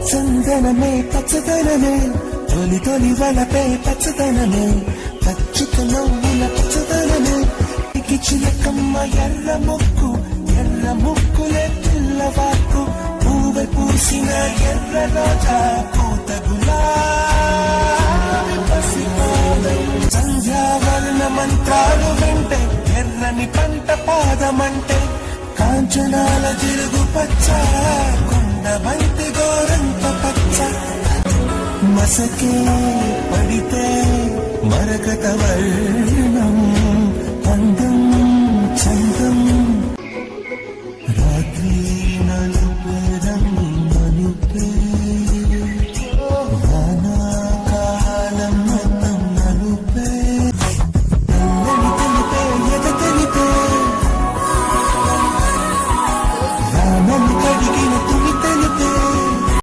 చందనమే పచ్చదనమే తొలి తొలి వలపే పచ్చదనమే పచ్చిక నవ్వుల పచ్చదనమే చిలకమ్మ ఎర్ర ముక్కులే పిల్లవాకు పూవె పూసిన ఎర్ర రోజా పూత గులాబీ పసిపాదం సంధ్యావర్ణ మంత్రాలు వింటే ఎర్రని పంట పాదమంటే కాంచనాల జిరుగు పచ్చ కొండ బంతి గోరంత పచ్చ మసకే పడితే మరకత వర్ణం